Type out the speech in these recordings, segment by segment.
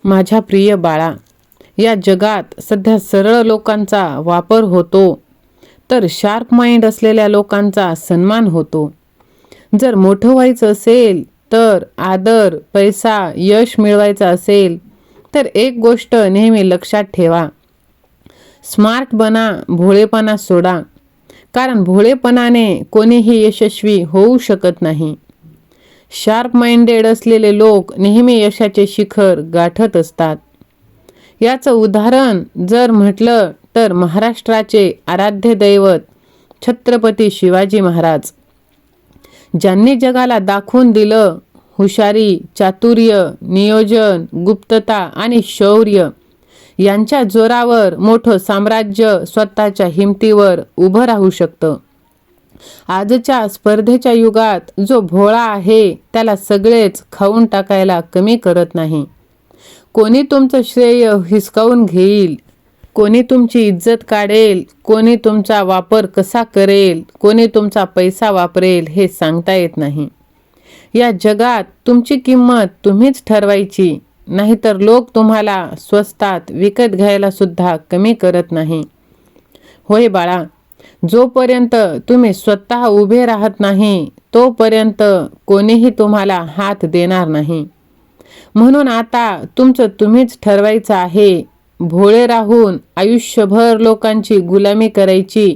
माझ्या प्रिय बाळा, या जगात सध्या सरळ लोकांचा वापर होतो, तर शार्प माइंड असलेल्या लोकांचा सन्मान होतो. जर मोठं व्हायचं असेल, तर आदर, पैसा, यश मिळवायचं असेल, तर एक गोष्ट नेहमी लक्षात ठेवा. स्मार्ट बना, भोळेपणा सोडा. कारण भोळेपणाने कोणीही यशस्वी होऊ शकत नाही. शार्प माइंडेड असलेले लोक नेहमी यशाचे शिखर गाठत असतात. याचं उदाहरण जर म्हटलं तर महाराष्ट्राचे आराध्य दैवत छत्रपती शिवाजी महाराज, ज्यांनी जगाला दाखवून दिलं हुशारी, चातुर्य, नियोजन, गुप्तता आणि शौर्य यांच्या जोरावर मोठं साम्राज्य स्वतःच्या हिमतीवर उभं राहू शकतं. आजच्या स्पर्धेच्या युगात जो भोळा आहे त्याला सगळेच खाऊन टाकायला कमी करत नाही. कोणी तुमचं श्रेय हिसकावून घेईल, कोणी तुमची इज्जत काढेल, कोणी तुमचा वापर कसा करेल, कोणी तुमचा पैसा वापरेल हे सांगता येत नाही. या जगात तुमची किंमत तुम्हीच ठरवायची, नाहीतर लोक तुम्हाला स्वस्तात विकत घ्यायला सुद्धा कमी करत नाही. होय बाळा, जोपर्यंत तुम्ही स्वतः उभे राहत नाही तोपर्यंत कोणीही तुम्हाला हात देणार नाही. म्हणून आता तुमचं तुम्हीच ठरवायचं आहे. भोळे राहून आयुष्यभर लोकांची गुलामी करायची,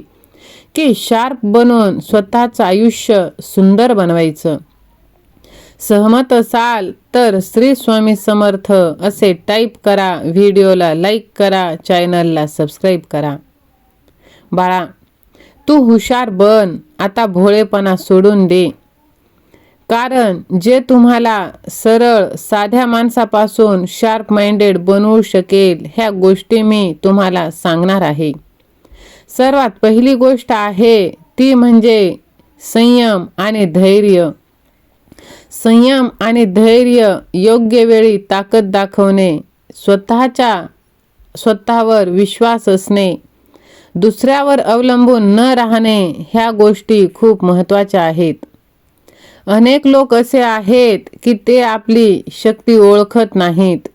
की शार्प बनून स्वतःचं आयुष्य सुंदर बनवायचं. सहमत असाल तर श्री स्वामी समर्थ असे टाईप करा, व्हिडिओला लाईक करा, चॅनलला सबस्क्राईब करा. बाळा, तू हुशार बन, आता भोळेपणा सोडून दे. कारण जे तुम्हाला सरळ साध्या माणसापासून शार्प माइंडेड बनवू शकेल ह्या गोष्टी मी तुम्हाला सांगणार आहे. सर्वात पहिली गोष्ट आहे ती म्हणजे संयम आणि धैर्य. संयम आणि धैर्य, योग्य वेळी ताकद दाखवणे, स्वतःवर विश्वास असणे, दुसऱ्यावर अवलंबून न राहणे ह्या गोष्टी खूप महत्त्वाच्या आहेत. अनेक लोक असे आहेत की ते आपली शक्ती ओळखत नाहीत,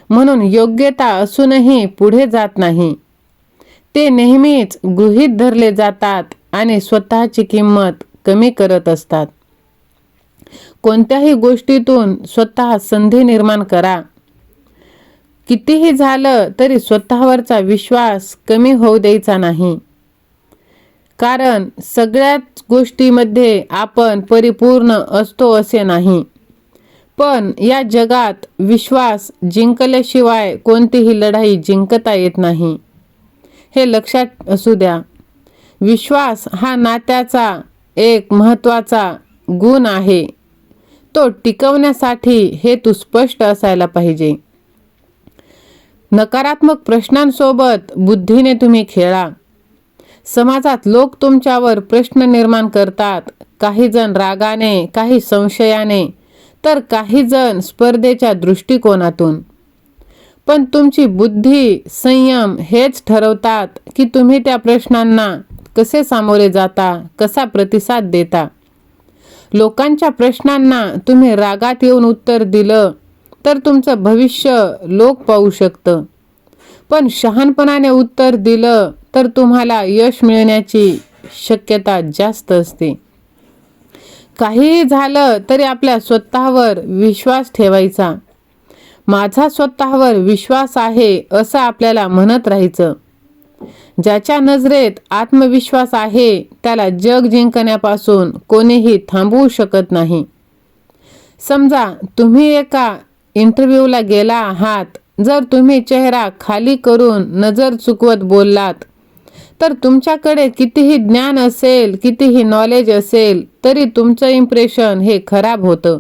म्हणून योग्यता असूनही पुढे जात नाही. ते नेहमीच गृहीत धरले जातात आणि स्वतःची किंमत कमी करत असतात. कोणत्याही गोष्टीतून स्वतः संधी निर्माण करा. कितीही झालं तरी स्वतःवरचा विश्वास कमी होऊ द्यायचा नाही. कारण सगळ्याच गोष्टीमध्ये आपण परिपूर्ण असतो असे नाही. पण या जगात विश्वास जिंकल्याशिवाय कोणतीही लढाई जिंकता येत नाही, हे लक्षात असू द्या. विश्वास हा नात्याचा एक महत्त्वाचा गुण आहे. तो टिकवण्यासाठी हेतू स्पष्ट असायला पाहिजे. नकारात्मक प्रश्नांसोबत बुद्धीने तुम्ही खेळा. समाजात लोक तुमच्यावर प्रश्न निर्माण करतात. काही जण रागाने, काही संशयाने, तर काही जण स्पर्धेच्या दृष्टिकोनातून. पण तुमची बुद्धी, संयम हेच ठरवतात की तुम्ही त्या प्रश्नांना कसे सामोरे जाता, कसा प्रतिसाद देता. लोकांच्या प्रश्नांना तुम्ही रागात येऊन उत्तर दिलं तर तुमचं भविष्य लोक पाहू शकतं. पण शहाणपणाने उत्तर दिलं तर तुम्हाला यश मिळण्याची शक्यता जास्त असते. काहीही झालं तरी आपल्या स्वतःवर विश्वास ठेवायचा. माझा स्वतःवर विश्वास आहे असं आपल्याला म्हणत राहायचं. ज्याच्या नजरेत आत्मविश्वास आहे त्याला जग जिंकण्यापासून कोणीही थांबवू शकत नाही. समजा तुम्ही एका इंटरव्ह्यूला गेला आहात. जर तुम्ही चेहरा खाली करून नजर चुकवत बोललात तर तुमच्याकडे कितीही ज्ञान असेल, कितीही नॉलेज असेल तरी तुमचं इम्प्रेशन हे खराब होतं.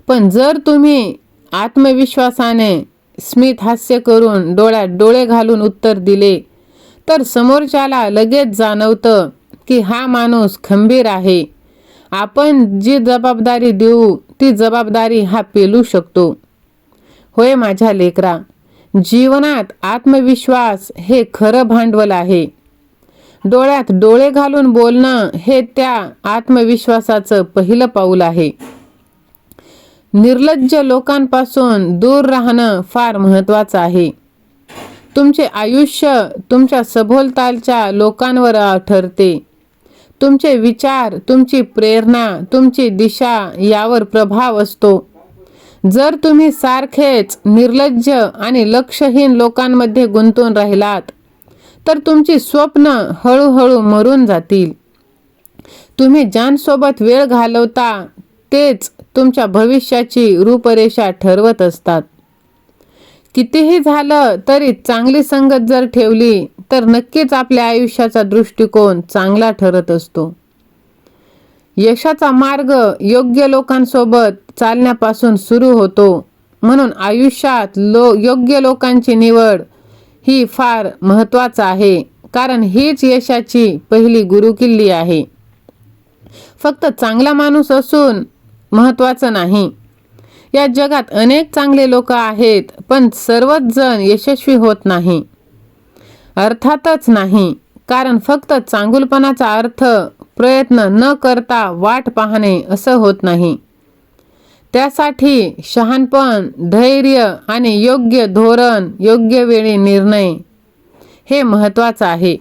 पण जर तुम्ही आत्मविश्वासाने स्मित हास्य करून डोळ्यात डोळे घालून उत्तर दिले तर समोरच्याला लगेच जाणवतं की हा माणूस खंबीर आहे. आपण जी जबाबदारी देऊ ती जबाबदारी हा पेलू शकतो. होय माझ्या लेकरा, जीवनात आत्मविश्वास हे खरं भांडवल आहे. डोळ्यात डोळे घालून बोलणं हे त्या आत्मविश्वासाचं पहिलं पाऊल आहे. निर्लज्ज लोकांपासून दूर राहणं फार महत्त्वाचं आहे. तुमचे आयुष्य तुमच्या सभोवतालच्या लोकांवर ठरते. तुमचे विचार, तुमची प्रेरणा, तुमची दिशा यावर प्रभाव असतो. जर तुम्ही सारखेच निर्लज्ज आणि लक्षहीन लोकांमध्ये गुंतून राहिलात तर तुमची स्वप्न हळूहळू मरून जातील. तुम्ही ज्यांसोबत वेळ घालवता तेच तुमच्या भविष्याची रूपरेषा ठरवत असतात. कितीही झालं तरी चांगली संगत जर ठेवली तर नक्कीच आपल्या आयुष्याचा दृष्टिकोन चांगला ठरत असतो. यशाचा मार्ग योग्य लोकांसोबत चालण्यापासून सुरू होतो. म्हणून आयुष्यात योग्य लोकांची निवड ही फार महत्त्वाचं आहे, कारण हीच यशाची पहिली गुरुकिल्ली आहे. फक्त चांगला माणूस असून महत्त्वाचं नाही. या जगात अनेक चांगले लोक आहेत, पण सर्वच जण यशस्वी होत नाही. अर्थातच नाही, कारण फक्त चांगुलपणाचा अर्थ प्रयत्न न करता वाट पाहणे असं होत नाही. त्यासाठी शहाणपण, धैर्य आणि योग्य धोरण, योग्य वेळी निर्णय हे महत्त्वाचं आहे.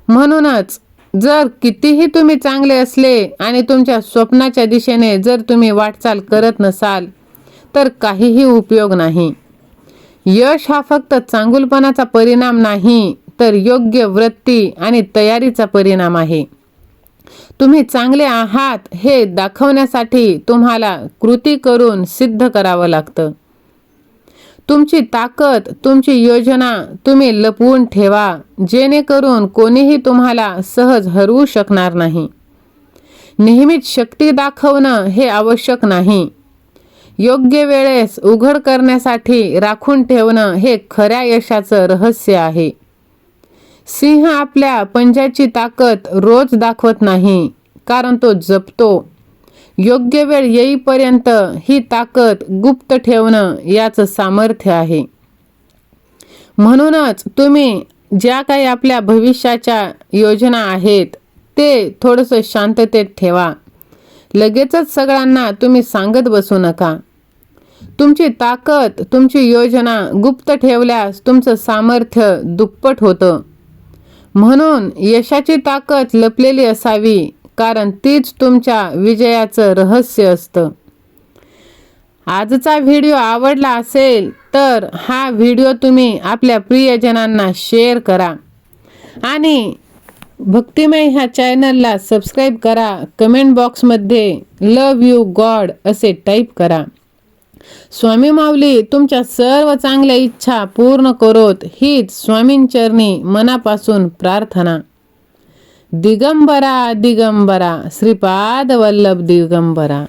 म्हणूनच जर कितीही तुम्ही चांगले असले आणि तुमच्या स्वप्नाच्या दिशेने जर तुम्ही वाटचाल करत नसाल तर काहीही उपयोग नाही. यश हा फक्त चांगुलपणाचा परिणाम नाही, तर योग्य वृत्ती आणि तयारीचा परिणाम आहे. तुम्ही चांगले आहात हे दाखवण्यासाठी तुम्हाला कृती करून सिद्ध करावं लागतं. तुमची ताकद, तुमची योजना तुम्ही लपवून ठेवा, जेणेकरून कोणीही तुम्हाला सहज हरवू शकणार नाही. नेहमीच शक्ती दाखवणं हे आवश्यक नाही. योग्य वेळेस उघड करण्यासाठी राखून ठेवणं हे खऱ्या यशाचं रहस्य आहे. सिंह आपल्या पंजाची ताकद रोज दाखवत नाही, कारण तो जपतो. योग्य वेळ येईपर्यंत ही ताकद गुप्त ठेवणं याचं सामर्थ्य आहे. म्हणूनच तुम्ही ज्या काही आपल्या भविष्याच्या योजना आहेत ते थोडंसं शांततेत ठेवा. लगेचच सगळ्यांना तुम्ही सांगत बसू नका. तुमची ताकद, तुमची योजना गुप्त ठेवल्यास तुमचं सामर्थ्य दुप्पट होतं. म्हणून यशाची ताकद लपलेली असावी, कारण तीच तुमच्या विजयाचं रहस्य असतं. आजचा व्हिडिओ आवडला असेल तर हा व्हिडिओ तुम्ही आपल्या प्रियजनांना शेअर करा आणि भक्तिमय ह्या चॅनलला सबस्क्राईब करा. कमेंट बॉक्समध्ये लव यू गॉड असे टाईप करा. स्वामी माऊली तुमच्या सर्व चांगल्या इच्छा पूर्ण करोत हीच स्वामींचरणी मनापासून प्रार्थना. दिगंबरा दिगंबरा श्रीपाद वल्लभ दिगंबरा.